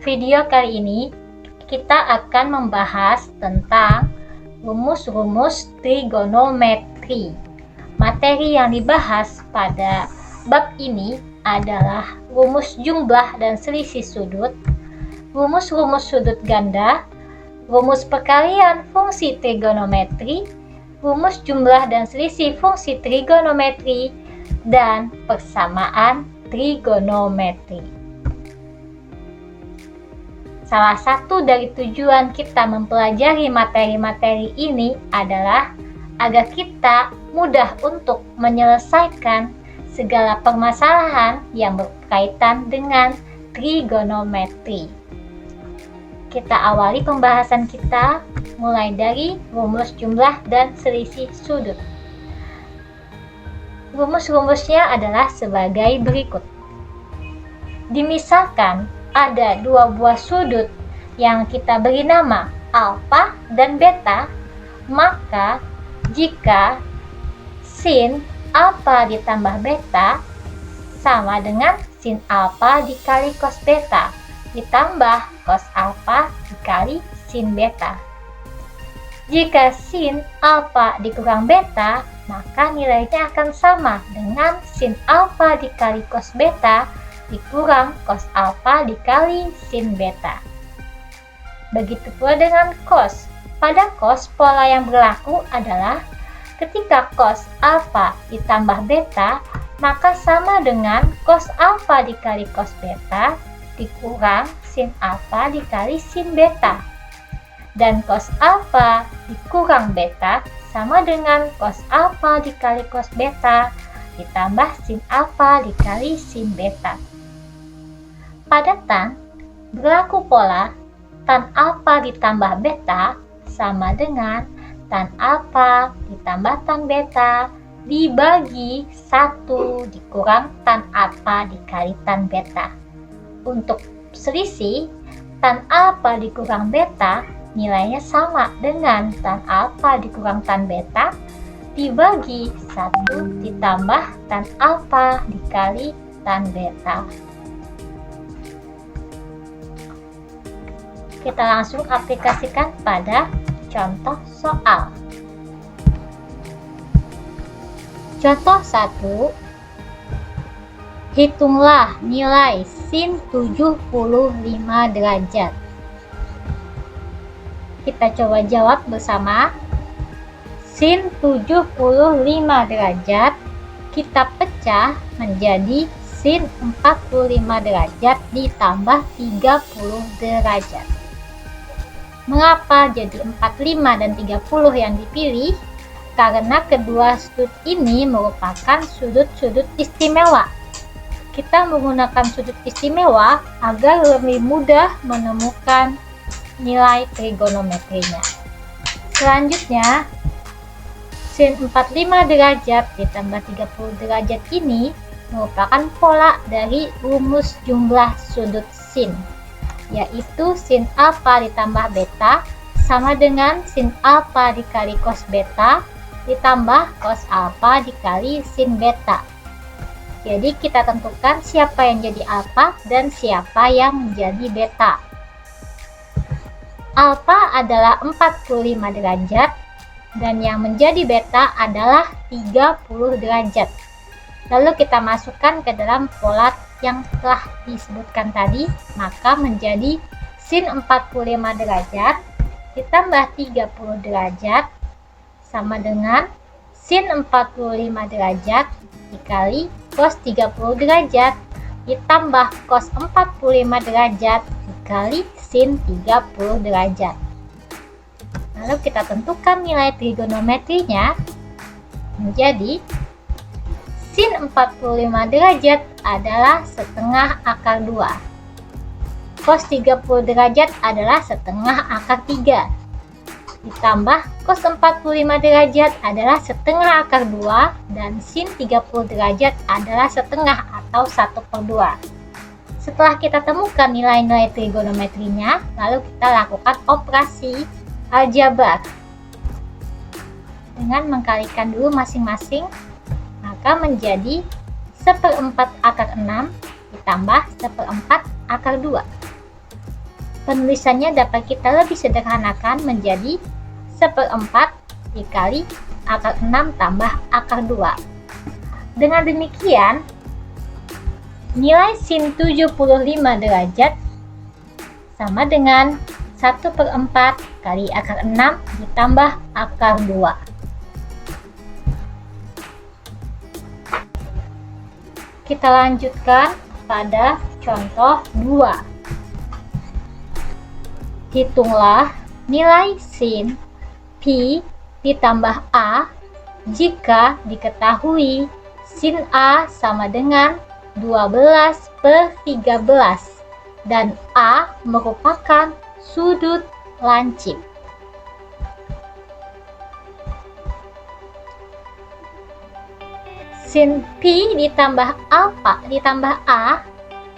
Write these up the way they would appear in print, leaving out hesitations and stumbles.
Video kali ini kita akan membahas tentang rumus-rumus trigonometri. Materi yang dibahas pada bab ini adalah rumus jumlah dan selisih sudut, rumus-rumus sudut ganda, rumus perkalian fungsi trigonometri, rumus jumlah dan selisih fungsi trigonometri, dan persamaan trigonometri. Salah satu dari tujuan kita mempelajari materi-materi ini adalah agar kita mudah untuk menyelesaikan segala permasalahan yang berkaitan dengan trigonometri. Kita awali pembahasan kita mulai dari rumus jumlah dan selisih sudut. Rumus-rumusnya adalah sebagai berikut. Dimisalkan ada dua buah sudut yang kita beri nama alfa dan beta, maka jika sin alfa ditambah beta sama dengan sin alfa dikali cos beta ditambah cos alfa dikali sin beta. Jika sin alfa dikurang beta, maka nilainya akan sama dengan sin alfa dikali cos beta dikurang cos alfa dikali sin beta. Begitu pula dengan cos. Pada cos, pola yang berlaku adalah ketika cos alfa ditambah beta, maka sama dengan cos alfa dikali cos beta dikurang sin alfa dikali sin beta. Dan cos alfa dikurang beta sama dengan cos alfa dikali cos beta ditambah sin alfa dikali sin beta. Pada tan, berlaku pola tan alfa ditambah beta sama dengan tan alfa ditambah tan beta dibagi 1 dikurang tan alfa dikali tan beta. Untuk selisih, tan alfa dikurang beta nilainya sama dengan tan alfa dikurang tan beta dibagi 1 ditambah tan alfa dikali tan beta. Kita langsung aplikasikan pada contoh soal. Contoh 1. Hitunglah nilai sin 75 derajat. Kita coba jawab bersama. Sin 75 derajat kita pecah menjadi sin 45 derajat ditambah 30 derajat. Mengapa jadi 45 dan 30 yang dipilih? Karena kedua sudut ini merupakan sudut-sudut istimewa. Kita menggunakan sudut istimewa agar lebih mudah menemukan nilai trigonometrinya. Selanjutnya, sin 45 derajat ditambah 30 derajat ini merupakan pola dari rumus jumlah sudut sin, yaitu sin alfa ditambah beta sama dengan sin alfa dikali cos beta ditambah cos alfa dikali sin beta. Jadi kita tentukan siapa yang jadi alfa dan siapa yang menjadi beta. Alfa adalah 45 derajat dan yang menjadi beta adalah 30 derajat. Lalu kita masukkan ke dalam pola yang telah disebutkan tadi, maka menjadi sin 45 derajat ditambah 30 derajat sama dengan sin 45 derajat dikali cos 30 derajat ditambah cos 45 derajat dikali sin 30 derajat. Lalu kita tentukan nilai trigonometrinya menjadi sin 45 derajat adalah setengah akar 2. Cos 30 derajat adalah setengah akar 3. Ditambah cos 45 derajat adalah setengah akar 2 dan sin 30 derajat adalah setengah atau 1/2. Setelah kita temukan nilai-nilai trigonometrinya, lalu kita lakukan operasi aljabar. Dengan mengkalikan dulu masing-masing, maka menjadi 1/4 akar 6 ditambah 1/4 akar 2. Penulisannya dapat kita lebih sederhanakan menjadi 1/4 dikali akar 6 tambah akar 2. Dengan demikian, nilai sin 75 derajat sama dengan 1/4 kali akar 6 ditambah akar 2. Kita lanjutkan pada contoh 2. Hitunglah nilai sin pi ditambah a jika diketahui sin a sama dengan 12/13 dan a merupakan sudut lancip. Sin pi ditambah a,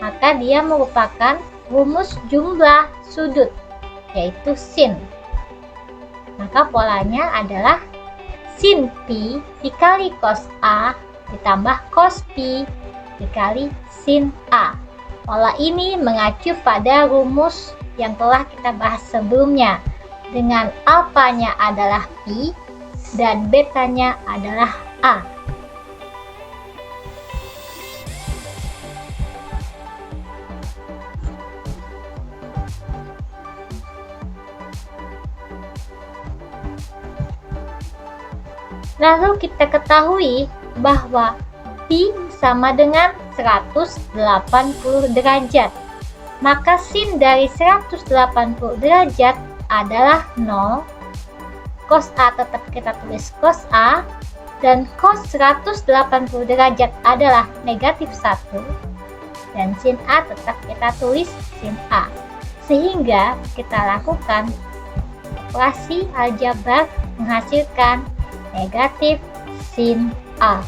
maka dia merupakan rumus jumlah sudut, yaitu sin. Maka polanya adalah sin pi dikali cos a ditambah cos pi dikali sin a. Pola ini mengacu pada rumus yang telah kita bahas sebelumnya, dengan alfanya adalah pi dan betanya adalah a. Lalu kita ketahui bahwa pi sama dengan 180 derajat. Maka sin dari 180 derajat adalah 0. Cos A tetap kita tulis cos A, dan cos 180 derajat adalah negatif 1. Dan sin A tetap kita tulis sin A. Sehingga kita lakukan operasi aljabar menghasilkan negatif sin A.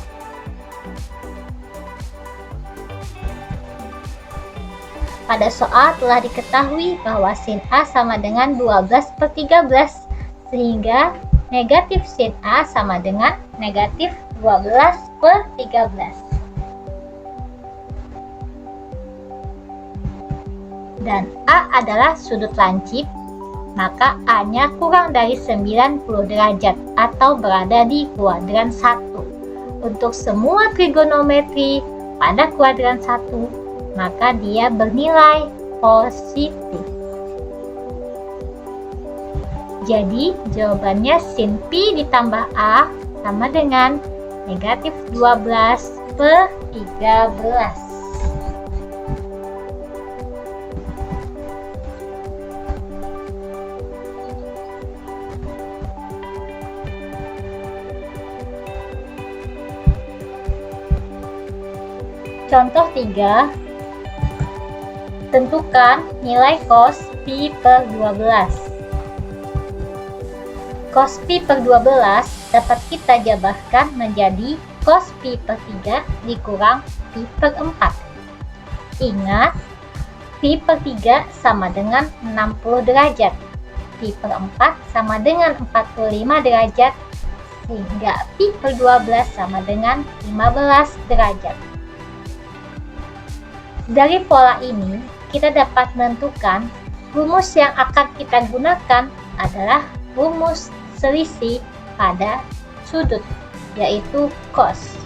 Pada soal telah diketahui bahwa sin A sama dengan 12/13, sehingga negatif sin A sama dengan negatif 12/13. Dan A adalah sudut lancip, maka A-nya kurang dari 90 derajat atau berada di kuadran 1. Untuk semua trigonometri pada kuadran 1, maka dia bernilai positif. Jadi jawabannya sin pi ditambah A sama dengan negatif 12/13. Contoh 3. Tentukan nilai cos pi per 12. Cos pi per 12 dapat kita jabarkan menjadi cos pi per 3 dikurang pi per 4. Ingat, pi per 3 sama dengan 60 derajat. Pi per 4 sama dengan 45 derajat, sehingga pi per 12 sama dengan 15 derajat. Dari pola ini, kita dapat menentukan rumus yang akan kita gunakan adalah rumus selisih pada sudut, yaitu cos.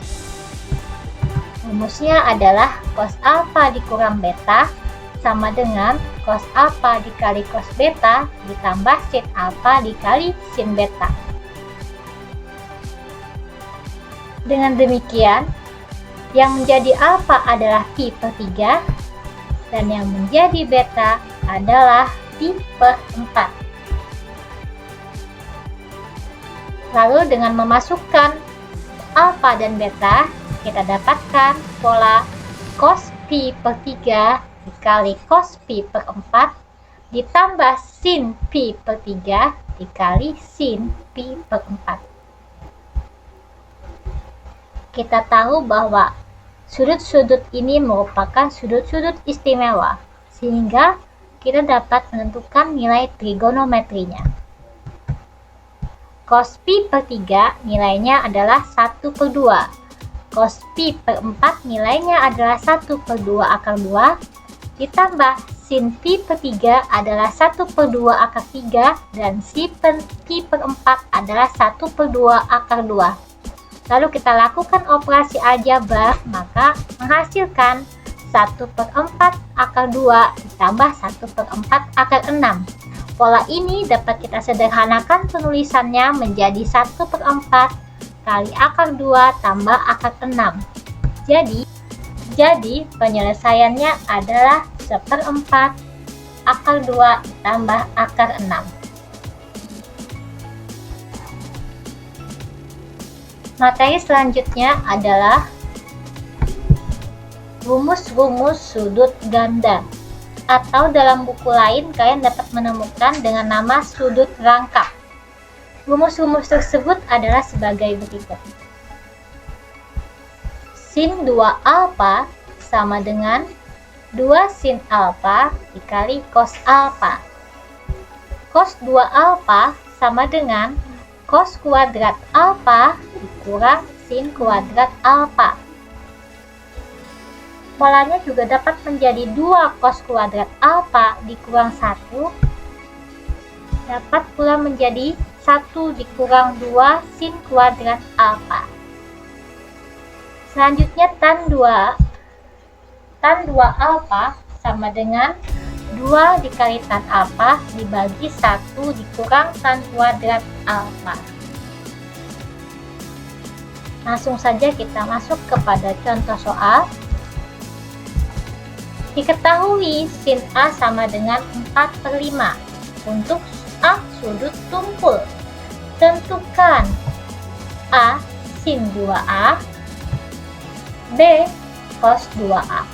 Rumusnya adalah cos alfa dikurang beta sama dengan cos alfa dikali cos beta ditambah sin alfa dikali sin beta. Dengan demikian, yang menjadi alfa adalah pi per 3 dan yang menjadi beta adalah pi per 4. Lalu dengan memasukkan alfa dan beta, kita dapatkan pola cos pi per 3 dikali cos pi per 4 ditambah sin pi per 3 dikali sin pi per 4. Kita tahu bahwa sudut-sudut ini merupakan sudut-sudut istimewa, sehingga kita dapat menentukan nilai trigonometrinya. Cos pi per 3 nilainya adalah 1/2. Cos pi per 4 nilainya adalah 1/2 akar 2 ditambah sin pi per 3 adalah 1/2 akar 3 dan pi per 4 adalah 1/2 akar 2. Lalu kita lakukan operasi aljabar, maka menghasilkan 1/4 akar 2 ditambah 1/4 akar 6. Pola ini dapat kita sederhanakan penulisannya menjadi 1/4 kali akar 2 tambah akar 6. Jadi penyelesaiannya adalah 1/4 akar 2 ditambah akar 6. Materi selanjutnya adalah rumus-rumus sudut ganda, atau dalam buku lain kalian dapat menemukan dengan nama sudut rangkap. Rumus-rumus tersebut adalah sebagai berikut. Sin 2 alfa sama dengan 2 sin alfa dikali cos alfa. Cos 2 alfa sama dengan cos kuadrat alfa dikurang sin kuadrat alfa. Polanya juga dapat menjadi 2 cos kuadrat alfa dikurang 1, dapat pula menjadi 1 dikurang 2 sin kuadrat alfa. Selanjutnya tan 2 alfa sama dengan 2 dikali tan alfa dibagi 1 dikurang tan kuadrat alfa. Langsung saja kita masuk kepada contoh soal. Diketahui sin A sama dengan 4/5 untuk A sudut tumpul. Tentukan A sin 2A, B cos 2A.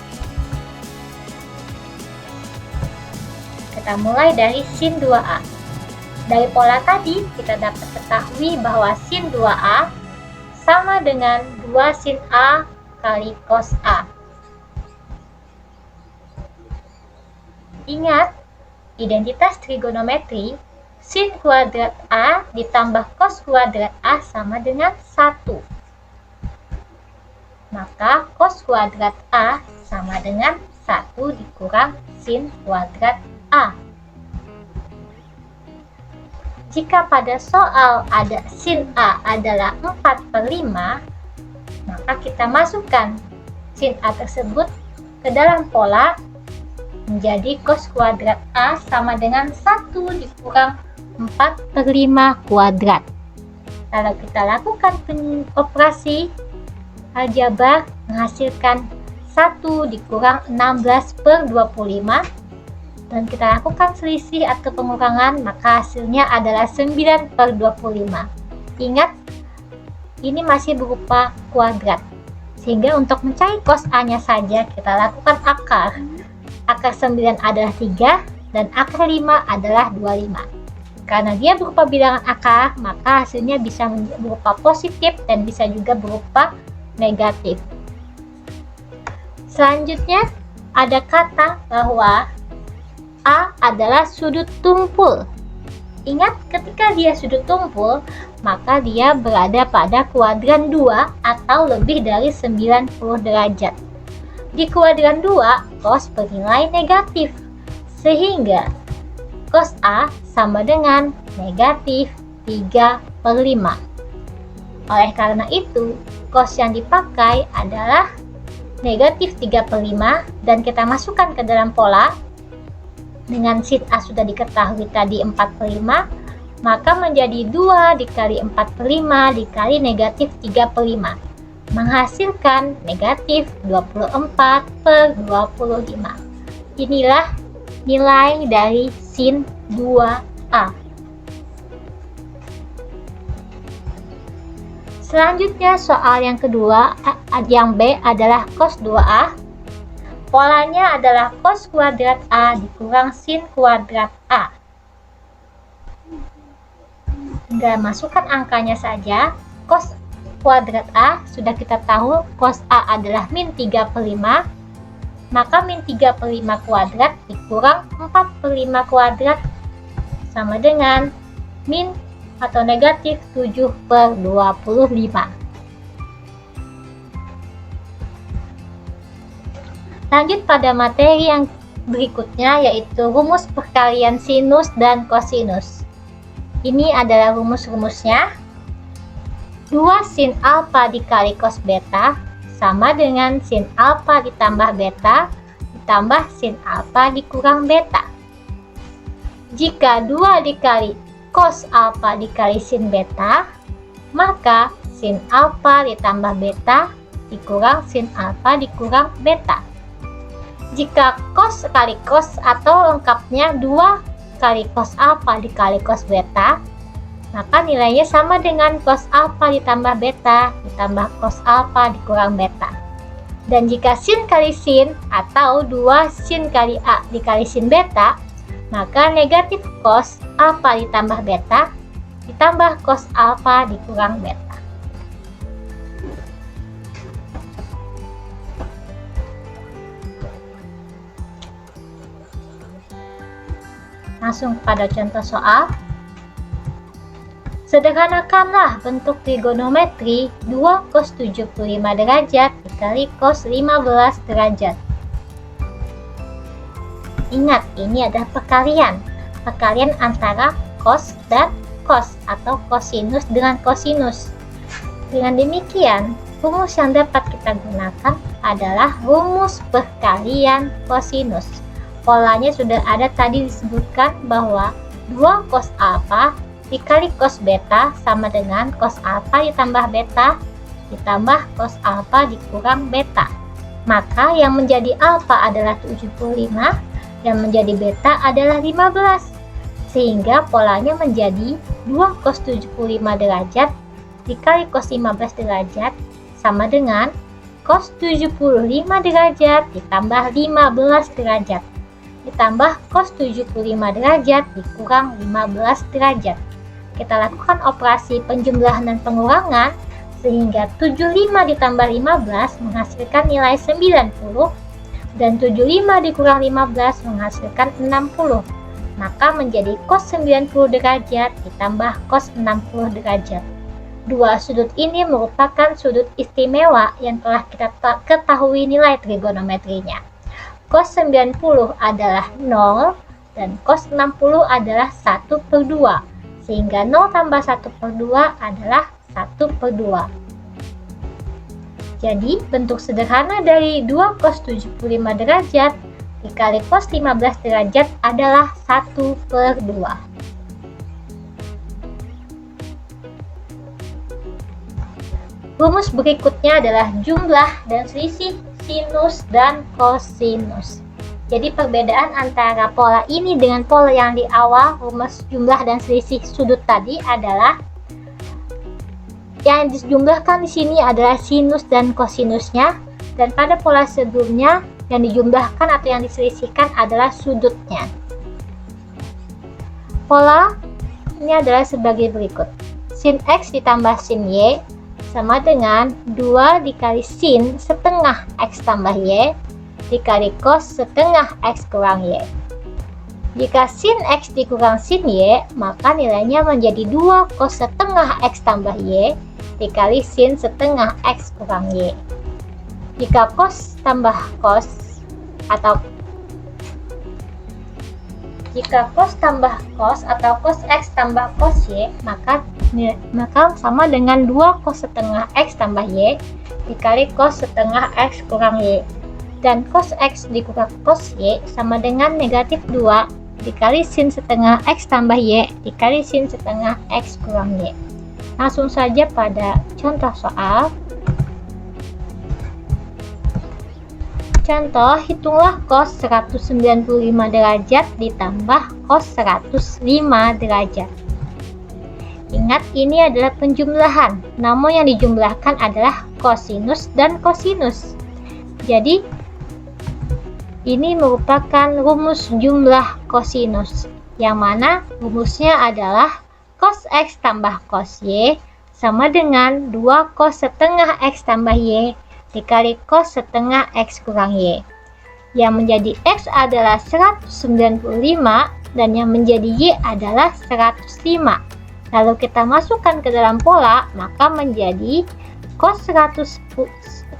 Kita mulai dari sin 2A. Dari pola tadi kita dapat ketahui bahwa sin 2A sama dengan 2 sin A kali cos A. Ingat, identitas trigonometri, sin kuadrat A ditambah cos kuadrat A sama dengan 1. Maka cos kuadrat A sama dengan 1 dikurang sin kuadrat A. Jika pada soal ada sin A adalah 4/5, maka kita masukkan sin A tersebut ke dalam pola menjadi cos kuadrat A sama dengan 1 dikurang 4/5 kuadrat. Lalu kita lakukan operasi aljabar menghasilkan 1 dikurang 16/25, dan kita lakukan selisih atau pengurangan, maka hasilnya adalah 9/25. Ingat, ini masih berupa kuadrat, sehingga untuk mencari cos A nya saja kita lakukan akar. Akar 9 adalah 3 dan akar 5 adalah 25. Karena dia berupa bilangan akar, maka hasilnya bisa berupa positif dan bisa juga berupa negatif. Selanjutnya ada kata bahwa A adalah sudut tumpul. Ingat, ketika dia sudut tumpul, maka dia berada pada kuadran 2 atau lebih dari 90 derajat. Di kuadran 2, cos bernilai negatif, sehingga cos A sama dengan negatif 3/5. Oleh karena itu, cos yang dipakai adalah negatif 3/5, dan kita masukkan ke dalam pola. Dengan sin A sudah diketahui tadi 4/5, maka menjadi 2 dikali 4/5 dikali negatif 3/5, menghasilkan negatif 24/25. Inilah nilai dari sin 2A. Selanjutnya soal yang kedua, yang B adalah cos 2A. Polanya adalah cos kuadrat A dikurang sin kuadrat A. Tinggal masukkan angkanya saja. Cos kuadrat A sudah kita tahu cos A adalah min 3/5, maka min 3/5 kuadrat dikurang 4/5 kuadrat sama dengan min atau negatif 7/25. Lanjut pada materi berikutnya yaitu rumus perkalian sinus dan kosinus. Ini adalah rumus-rumusnya. 2 sin alfa dikali cos beta sama dengan sin alfa ditambah beta ditambah sin alfa dikurang beta. Jika 2 dikali cos alfa dikali sin beta, maka sin alfa ditambah beta dikurang sin alfa dikurang beta. Jika cos kali cos atau lengkapnya 2 kali cos alfa dikali cos beta, maka nilainya sama dengan cos alfa ditambah beta ditambah cos alfa dikurang beta. Dan jika sin kali sin atau 2 sin kali A dikali sin beta, maka negatif cos alfa ditambah beta ditambah cos alfa dikurang beta. Langsung pada contoh soal. Sederhanakanlah bentuk trigonometri 2 cos 75 derajat dikali cos 15 derajat. Ingat, ini adalah perkalian antara cos dan cos atau kosinus dengan kosinus. Dengan demikian, rumus yang dapat kita gunakan adalah rumus perkalian kosinus. Polanya sudah ada tadi disebutkan bahwa 2 cos alfa dikali cos beta sama dengan cos alfa ditambah beta ditambah cos alfa dikurang beta. Maka yang menjadi alfa adalah 75, yang menjadi beta adalah 15. Sehingga polanya menjadi 2 cos 75 derajat dikali cos 15 derajat sama dengan cos 75 derajat ditambah 15 derajat ditambah cos 75 derajat dikurang 15 derajat. Kita lakukan operasi penjumlahan dan pengurangan sehingga 75 ditambah 15 menghasilkan nilai 90 dan 75 dikurang 15 menghasilkan 60. Maka menjadi cos 90 derajat ditambah cos 60 derajat. Dua sudut ini merupakan sudut istimewa yang telah kita ketahui nilai trigonometrinya. Cos 90 adalah 0 dan cos 60 adalah 1/2, sehingga 0 tambah 1/2 adalah 1/2. Jadi bentuk sederhana dari 2 cos 75 derajat dikali cos 15 derajat adalah 1/2. Rumus berikutnya adalah jumlah dan selisih sinus dan kosinus. Jadi perbedaan antara pola ini dengan pola yang di awal rumus jumlah dan selisih sudut tadi adalah yang dijumlahkan di sini adalah sinus dan kosinusnya, dan pada pola sebelumnya yang dijumlahkan atau yang diselisihkan adalah sudutnya. Pola ini adalah sebagai berikut. Sin X ditambah sin Y sama dengan 2 dikali sin setengah X tambah Y dikali cos setengah X kurang Y. Jika sin X dikurang sin Y, maka nilainya menjadi 2 cos setengah X tambah Y dikali sin setengah X kurang Y. Jika cos tambah cos atau cos X tambah cos Y, maka sama dengan 2 cos setengah X tambah Y dikali cos setengah X kurang Y. Dan cos X dikurang cos Y sama dengan negatif 2 dikali sin setengah X tambah Y dikali sin setengah X kurang Y. Langsung saja pada contoh soal. Contoh, hitunglah cos 195 derajat ditambah cos 105 derajat. Ingat, ini adalah penjumlahan, namun yang dijumlahkan adalah kosinus dan kosinus. Jadi, ini merupakan rumus jumlah kosinus, yang mana rumusnya adalah cos X tambah cos Y sama dengan 2 cos setengah X tambah Y dikali cos setengah X kurang Y. Yang menjadi X adalah 195 dan yang menjadi Y adalah 105. Lalu kita masukkan ke dalam pola, maka menjadi cos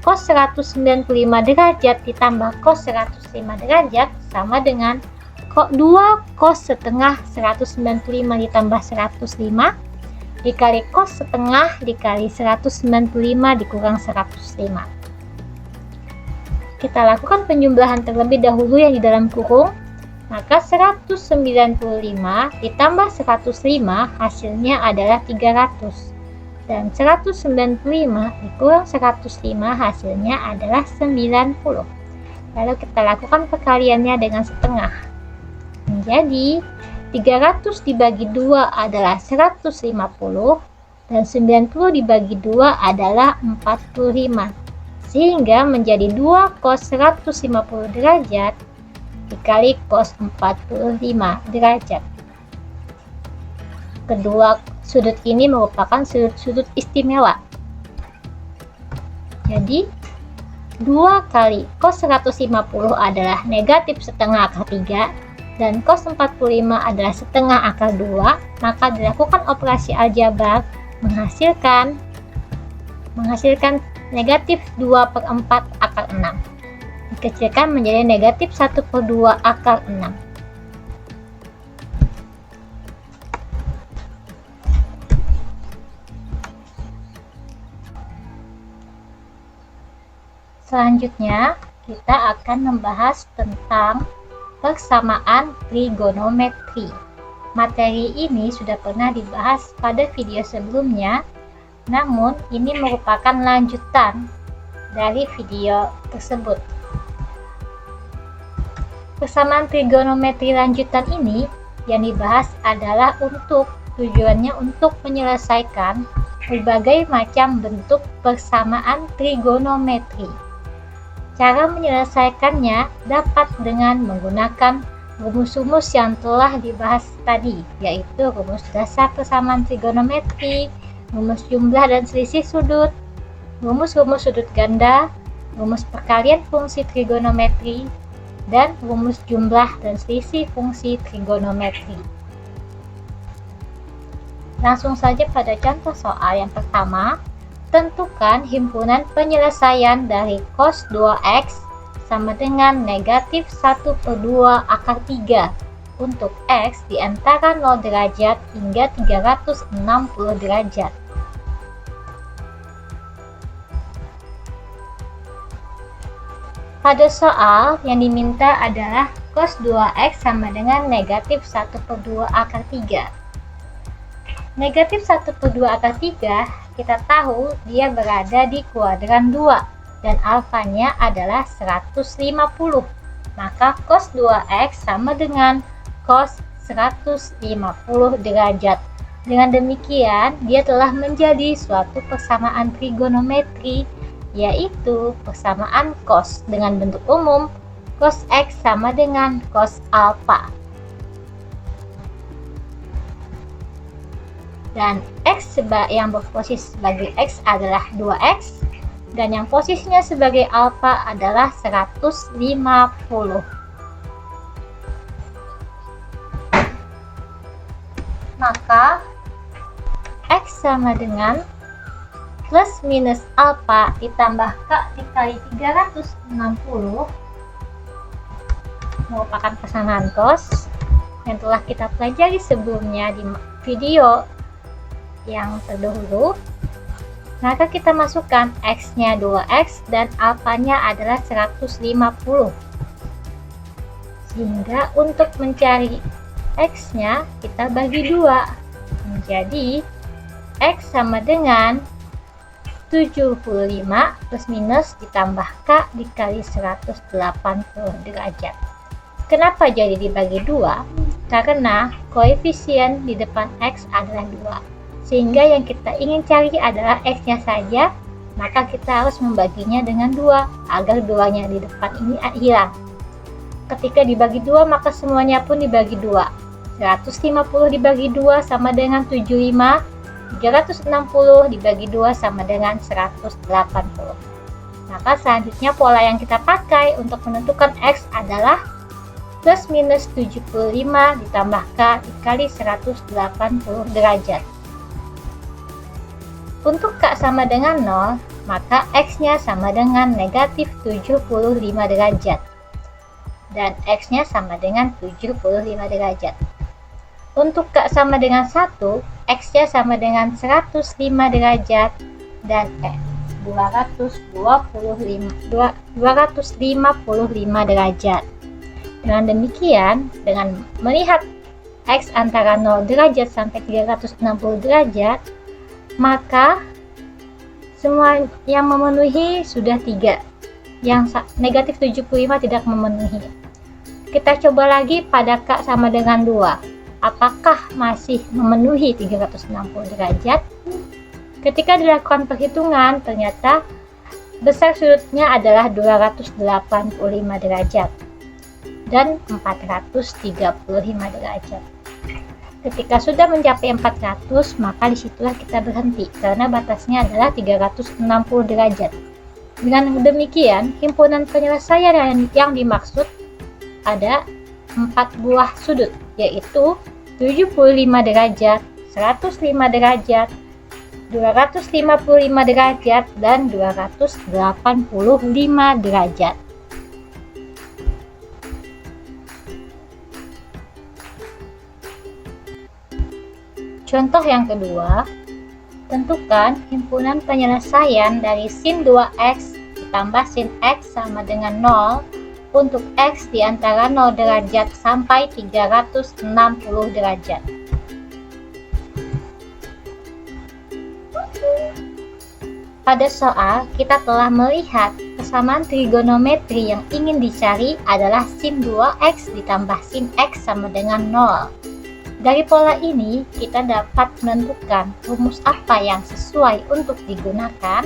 cos 195 derajat ditambah cos 105 derajat sama dengan 2 cos setengah 195 ditambah 105 dikali cos setengah dikali 195 dikurang 105. Kita lakukan penjumlahan terlebih dahulu yang di dalam kurung. Maka 195 ditambah 105 hasilnya adalah 300. Dan 195 dikurang 105 hasilnya adalah 90. Lalu kita lakukan perkaliannya dengan setengah. Menjadi 300 dibagi 2 adalah 150 dan 90 dibagi 2 adalah 45. Sehingga menjadi 2 cos 150 derajat dikali cos 45 derajat. Kedua sudut ini merupakan sudut istimewa. Jadi 2 kali cos 150 adalah negatif setengah akar 3 dan cos 45 adalah setengah akar 2, maka dilakukan operasi aljabar menghasilkan negatif 2/4 akar 6. Dikecilkan menjadi negatif 1/2 akar 6. Selanjutnya, kita akan membahas tentang persamaan trigonometri. Materi ini sudah pernah dibahas pada video sebelumnya, namun ini merupakan lanjutan dari video tersebut. Persamaan trigonometri lanjutan ini yang dibahas adalah tujuannya untuk menyelesaikan berbagai macam bentuk persamaan trigonometri. Cara menyelesaikannya dapat dengan menggunakan rumus-rumus yang telah dibahas tadi, yaitu rumus dasar persamaan trigonometri, rumus jumlah dan selisih sudut, rumus-rumus sudut ganda, rumus perkalian fungsi trigonometri, dan rumus jumlah dan selisih fungsi trigonometri. Langsung saja pada contoh soal yang pertama. Tentukan himpunan penyelesaian dari cos 2x sama dengan negatif 1/2 akar 3 untuk x di antara 0 derajat hingga 360 derajat. Pada soal yang diminta adalah cos 2x sama dengan negatif 1/2 akar 3. Negatif 1/2 akar 3 kita tahu dia berada di kuadran 2 dan alfanya adalah 150. Maka cos 2x sama dengan cos 150 derajat. Dengan demikian, dia telah menjadi suatu persamaan trigonometri, yaitu persamaan cos dengan bentuk umum cos x sama dengan cos alfa. Dan x yang berposisi sebagai x adalah 2x dan yang posisinya sebagai alfa adalah 150. Maka x sama dengan plus minus alfa ditambah k dikali 360 merupakan persamaan cos yang telah kita pelajari sebelumnya di video yang terdahulu. Maka kita masukkan x-nya 2x dan alfanya adalah 150. Sehingga untuk mencari x-nya kita bagi 2 menjadi x sama dengan 75 plus minus ditambah k dikali 180 derajat. Kenapa jadi dibagi 2? Karena koefisien di depan x adalah 2. Sehingga yang kita ingin cari adalah x-nya saja, maka kita harus membaginya dengan 2 agar 2-nya di depan ini hilang. Ketika dibagi 2 maka semuanya pun dibagi 2. 150 dibagi 2 sama dengan 75, 360 dibagi 2 sama dengan 180. Maka selanjutnya pola yang kita pakai untuk menentukan x adalah plus minus 75 ditambah k dikali 180 derajat. Untuk k sama dengan 0, maka X-nya sama dengan negatif 75 derajat. Dan X-nya sama dengan 75 derajat. Untuk K sama dengan 1, X-nya sama dengan 105 derajat, dan 255 derajat. Dengan demikian, dengan melihat X antara 0 derajat sampai 360 derajat, maka semua yang memenuhi sudah 3. Yang negatif 75 tidak memenuhi. Kita coba lagi pada K sama dengan 2. Apakah masih memenuhi 360 derajat? Ketika dilakukan perhitungan, ternyata besar sudutnya adalah 285 derajat dan 435 derajat. Ketika sudah mencapai 400, maka disitulah kita berhenti karena batasnya adalah 360 derajat. Dengan demikian, himpunan penyelesaian yang dimaksud ada 4 buah sudut, yaitu 75 derajat, 105 derajat, 255 derajat, dan 285 derajat. Contoh yang kedua, tentukan himpunan penyelesaian dari sin 2x ditambah sin x sama dengan 0 untuk x di antara 0 derajat sampai 360 derajat. Pada soal, kita telah melihat persamaan trigonometri yang ingin dicari adalah sin 2x ditambah sin x sama dengan 0. Dari pola ini, kita dapat menentukan rumus apa yang sesuai untuk digunakan.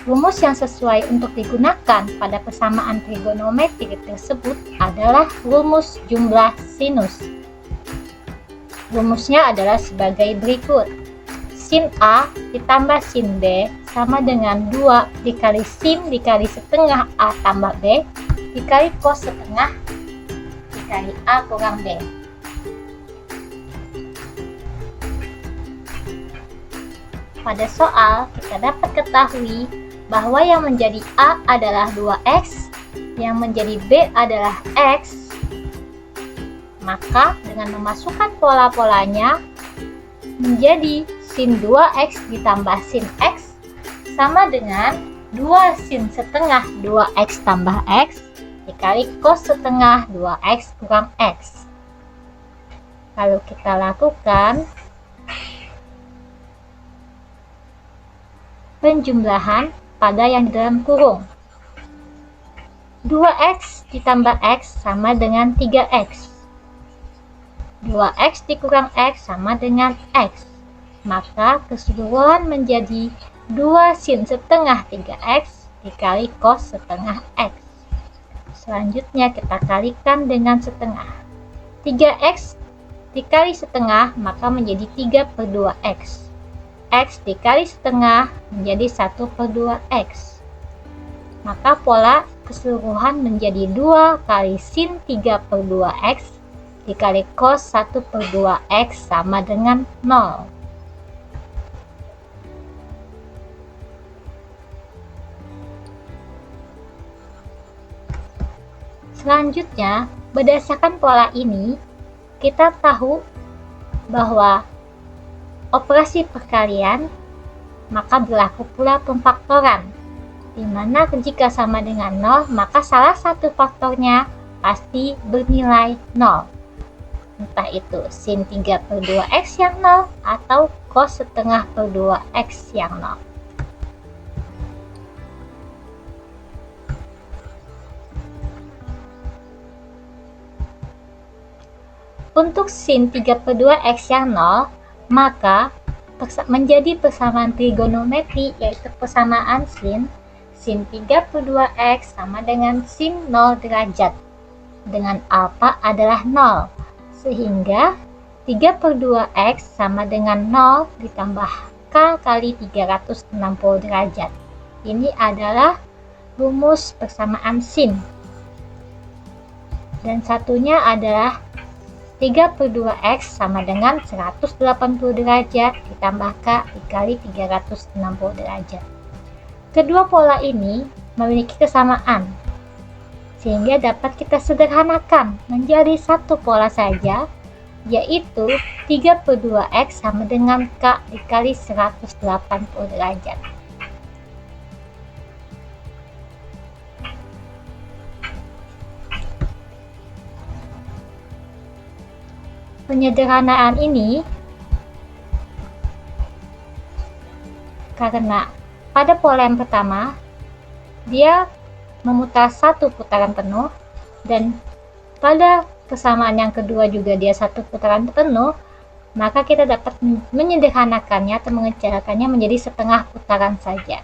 Rumus yang sesuai untuk digunakan pada persamaan trigonometri tersebut adalah rumus jumlah sinus. Rumusnya adalah sebagai berikut. Sin A ditambah sin B sama dengan 2 dikali sin dikali setengah A tambah B dikali cos setengah dikali A kurang B. Pada soal, kita dapat ketahui bahwa yang menjadi A adalah 2x, yang menjadi B adalah x. Maka dengan memasukkan pola-polanya menjadi sin 2x ditambah sin x sama dengan 2 sin setengah 2x tambah x dikali cos setengah 2x kurang x. Lalu kita lakukan penjumlahan pada yang di dalam kurung. 2x ditambah x sama dengan 3x. 2x dikurang x sama dengan x. Maka keseluruhan menjadi 2 sin setengah 3x dikali cos setengah x. Selanjutnya kita kalikan dengan setengah. 3x dikali setengah maka menjadi 3/2x. X dikali setengah menjadi 1/2x. Maka pola keseluruhan menjadi 2 kali sin 3/2x dikali cos 1/2x sama dengan 0. Selanjutnya, berdasarkan pola ini, kita tahu bahwa operasi perkalian maka berlaku pula pemfaktoran, di mana jika sama dengan 0, maka salah satu faktornya pasti bernilai 0. Entah itu sin 3/2x yang 0 atau cos setengah per 2x yang 0. Untuk sin 3/2x yang 0, maka menjadi persamaan trigonometri yaitu persamaan sin 3/2x sama dengan sin 0 derajat dengan alfa adalah 0. Sehingga 3/2x sama dengan 0 ditambah K kali 360 derajat. Ini adalah rumus persamaan sin. Dan satunya adalah 32X sama dengan 180 derajat ditambah K dikali 360 derajat. Kedua pola ini memiliki kesamaan, sehingga dapat kita sederhanakan menjadi satu pola saja, yaitu 32X sama dengan K dikali 180 derajat. Penyederhanaan ini karena pada pola yang pertama dia memutar satu putaran penuh, dan pada kesamaan yang kedua juga dia satu putaran penuh, maka kita dapat menyederhanakannya atau mengecilkannya menjadi setengah putaran saja.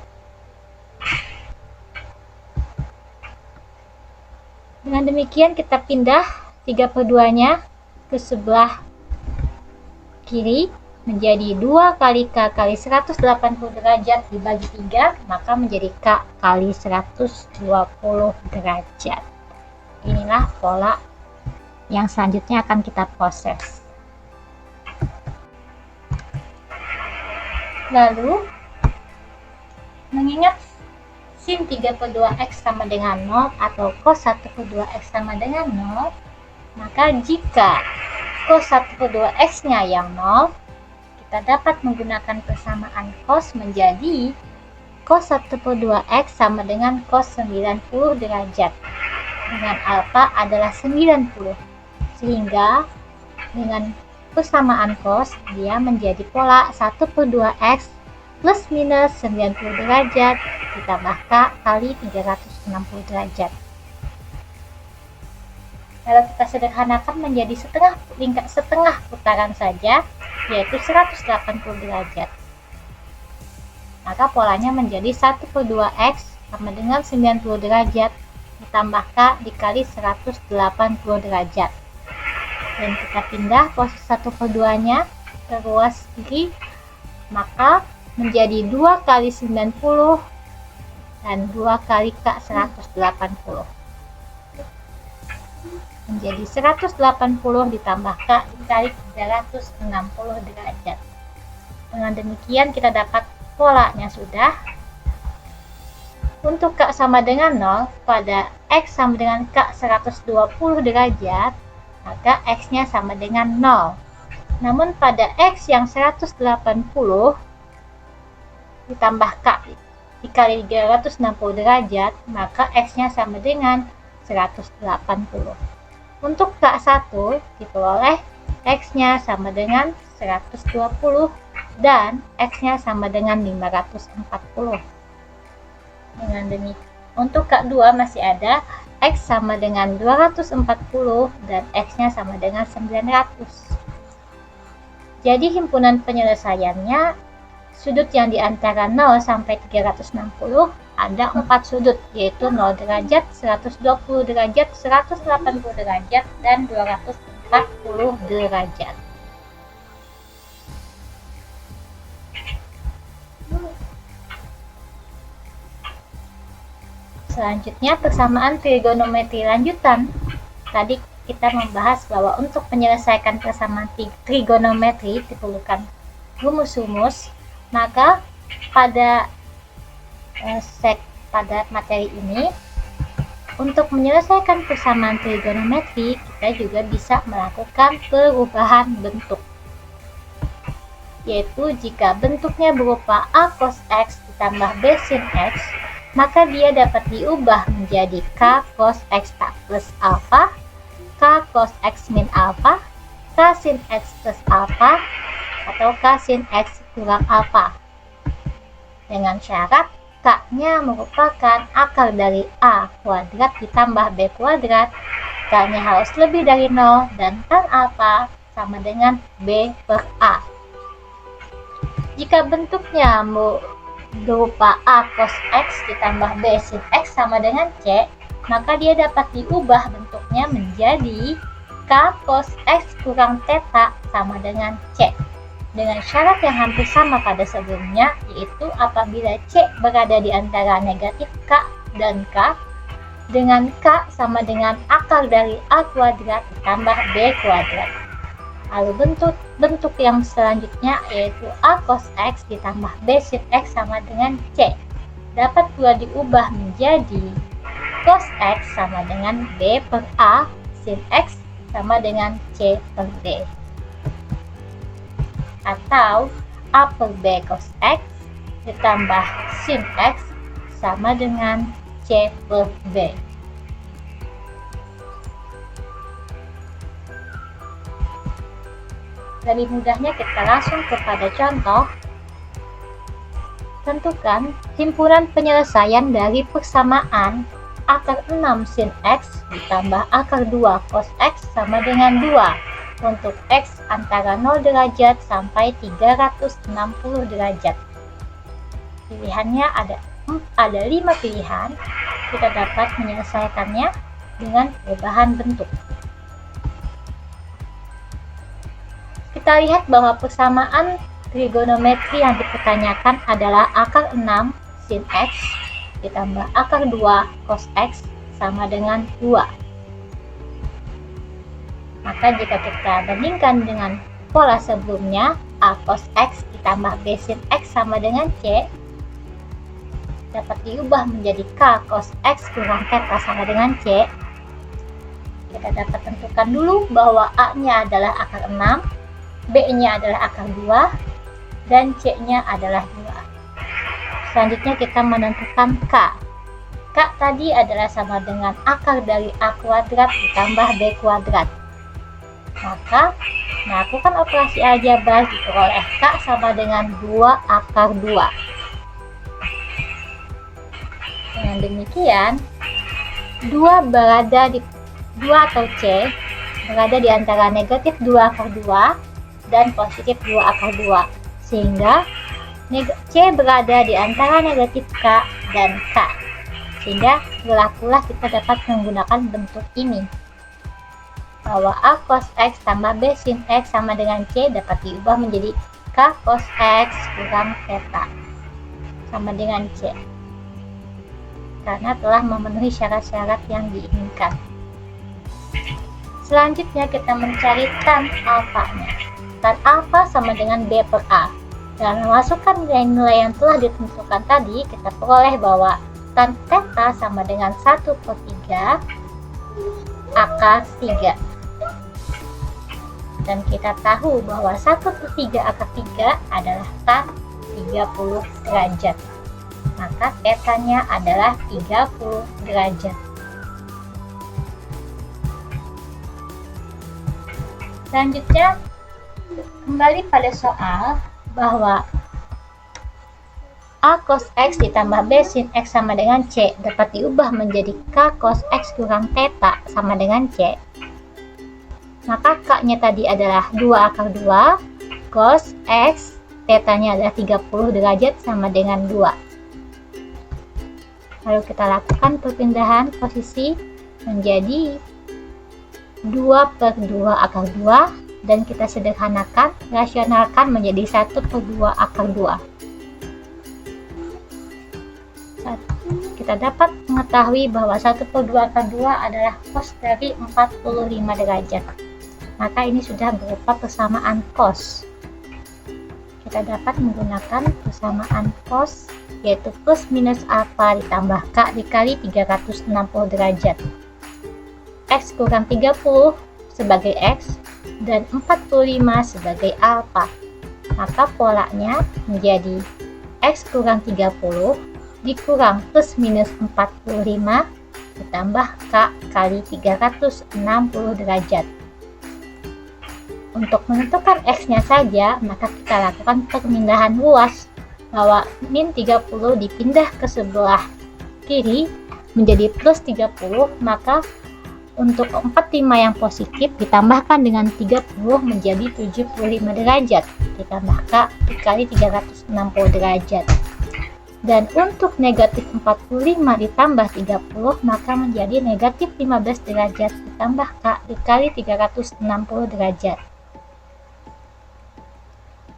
Dengan demikian kita pindah 3/2-nya ke sebelah kiri menjadi 2 kali K kali 180 derajat dibagi 3, maka menjadi K kali 120 derajat. Inilah pola yang selanjutnya akan kita proses. Lalu, mengingat sin 3/2X sama dengan 0 atau cos 1/2X sama dengan 0, maka jika cos 1/2X-nya yang 0, kita dapat menggunakan persamaan cos menjadi cos 1/2X sama dengan cos 90 derajat, dengan alfa adalah 90, sehingga dengan persamaan cos dia menjadi pola 1/2X plus minus 90 derajat ditambah K kali 360 derajat. Kalau kita sederhanakan menjadi setengah putaran saja, yaitu 180 derajat. Maka polanya menjadi 1/2X sama dengan 90 derajat ditambah K dikali 180 derajat. Dan kita pindah posisi 1/2-nya ke ruas kiri, maka menjadi 2 kali 90 dan 2 kali K 180. Menjadi 180 ditambah K dikali 360 derajat. Dengan demikian kita dapat polanya sudah. Untuk K sama dengan 0, pada X sama dengan K 120 derajat, maka X-nya sama dengan 0. Namun pada X yang 180 ditambah K dikali 360 derajat, maka X-nya sama dengan 180. Untuk K1 diperoleh X-nya sama dengan 120 dan X-nya sama dengan 540. Dengan demikian, untuk K2 masih ada X sama dengan 240 dan X-nya sama dengan 900. Jadi himpunan penyelesaiannya, sudut yang di antara 0 sampai 360 ada 4 sudut, yaitu 0 derajat, 120 derajat, 180 derajat, dan 240 derajat. Selanjutnya, persamaan trigonometri lanjutan. Tadi kita membahas bahwa untuk menyelesaikan persamaan trigonometri diperlukan rumus-rumus, maka pada materi ini, untuk menyelesaikan persamaan trigonometri, kita juga bisa melakukan perubahan bentuk, yaitu jika bentuknya berupa A cos X ditambah B sin X, maka dia dapat diubah menjadi K cos X plus alpha, K cos X min alpha, K sin X plus alpha, atau K sin X kurang alpha, dengan syarat K-nya merupakan akar dari A kuadrat ditambah B kuadrat, K-nya harus lebih dari 0, dan tan alpha sama dengan B per A. Jika bentuknya berupa A cos X ditambah B sin X sama dengan C, maka dia dapat diubah bentuknya menjadi K cos X kurang theta sama dengan C, dengan syarat yang hampir sama pada sebelumnya, yaitu apabila C berada di antara negatif K dan K, dengan K sama dengan akar dari A kuadrat ditambah B kuadrat. Lalu bentuk yang selanjutnya yaitu A cos X ditambah B sin X sama dengan C. Dapat pula diubah menjadi cos X sama dengan B per A sin X sama dengan C per D. Atau A per B cos X ditambah sin X sama dengan C per B. Lebih mudahnya kita langsung kepada contoh. Tentukan himpunan penyelesaian dari persamaan akar 6 sin X ditambah akar 2 cos X sama dengan 2 untuk X antara 0 derajat sampai 360 derajat. Pilihannya ada 5 pilihan. Kita dapat menyelesaikannya dengan perubahan bentuk. Kita lihat bahwa persamaan trigonometri yang dipertanyakan adalah akar 6 sin X ditambah akar 2 cos X sama dengan 2. Maka jika kita bandingkan dengan pola sebelumnya, A cos X ditambah B sin X sama dengan C, dapat diubah menjadi K cos X kurang theta sama dengan C. Kita dapat tentukan dulu bahwa A-nya adalah akar 6, B-nya adalah akar 2, dan C-nya adalah 2. Selanjutnya kita menentukan K. K tadi adalah sama dengan akar dari A kuadrat ditambah B kuadrat. Maka, melakukan operasi aljabar diperoleh K sama dengan 2 akar 2. Dengan demikian, 2 atau C berada di antara negatif 2 akar 2 dan positif 2 akar 2, sehingga C berada di antara negatif K dan K, sehingga berlakulah kita dapat menggunakan bentuk ini, bahwa A cos X tambah B sin X sama dengan C dapat diubah menjadi K cos X kurang theta sama dengan C, karena telah memenuhi syarat-syarat yang diinginkan. Selanjutnya kita mencari tan alfanya. Tan alfa sama dengan B per A. Dengan memasukkan nilai-nilai yang telah ditentukan tadi, kita peroleh bahwa tan theta sama dengan 1 per 3 akar 3. Dan kita tahu bahwa 1 per 3 akar 3 adalah tan 30 derajat. Maka theta-nya adalah 30 derajat. Selanjutnya, kembali pada soal bahwa A cos X ditambah B sin X sama dengan C dapat diubah menjadi K cos X kurang theta sama dengan C. Maka K-nya tadi adalah 2 akar 2, cos X, theta-nya adalah 30 derajat sama dengan 2. Lalu kita lakukan perpindahan posisi menjadi 2 per 2 akar 2, dan kita sederhanakan, rasionalkan menjadi 1 per 2 akar 2. Kita dapat mengetahui bahwa 1 per 2 akar 2 adalah cos dari 45 derajat. Maka ini sudah berupa persamaan cos. Kita dapat menggunakan persamaan cos, yaitu plus minus alfa ditambah K dikali 360 derajat. X kurang 30 sebagai X dan 45 sebagai alfa. Maka polanya menjadi X kurang 30 dikurang plus minus 45 ditambah K kali 360 derajat. Untuk menentukan X-nya saja, maka kita lakukan pemindahan luas, bahwa min 30 dipindah ke sebelah kiri menjadi plus 30, maka untuk 45 yang positif ditambahkan dengan 30 menjadi 75 derajat, ditambah K dikali 360 derajat. Dan untuk negatif 45 ditambah 30, maka menjadi negatif 15 derajat ditambah K dikali 360 derajat.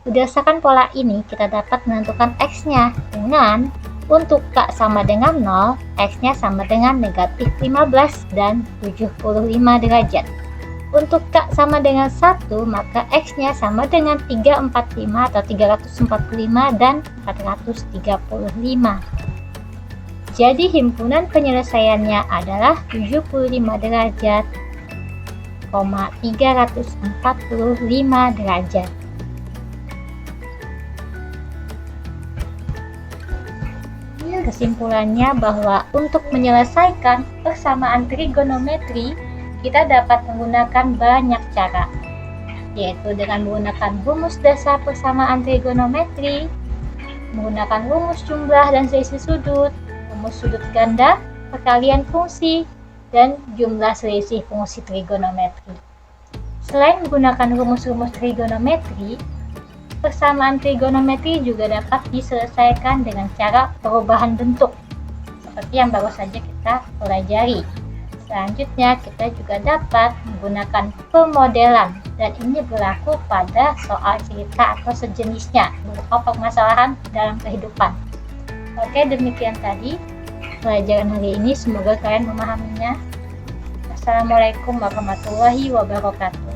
Berdasarkan pola ini, kita dapat menentukan X-nya dengan untuk K sama dengan 0, X-nya sama dengan negatif 15 dan 75 derajat. Untuk K sama dengan 1, maka X-nya sama dengan 345 atau 345 dan 435. Jadi himpunan penyelesaiannya adalah 75 derajat, 345 derajat. Kesimpulannya bahwa untuk menyelesaikan persamaan trigonometri, kita dapat menggunakan banyak cara, yaitu dengan menggunakan rumus dasar persamaan trigonometri, menggunakan rumus jumlah dan selisih sudut, rumus sudut ganda, perkalian fungsi, dan jumlah selisih fungsi trigonometri. Selain menggunakan rumus-rumus trigonometri, persamaan trigonometri juga dapat diselesaikan dengan cara perubahan bentuk, seperti yang baru saja kita pelajari. Selanjutnya, kita juga dapat menggunakan pemodelan, dan ini berlaku pada soal cerita atau sejenisnya berupa permasalahan dalam kehidupan. Oke, demikian tadi pelajaran hari ini. Semoga kalian memahaminya. Assalamualaikum warahmatullahi wabarakatuh.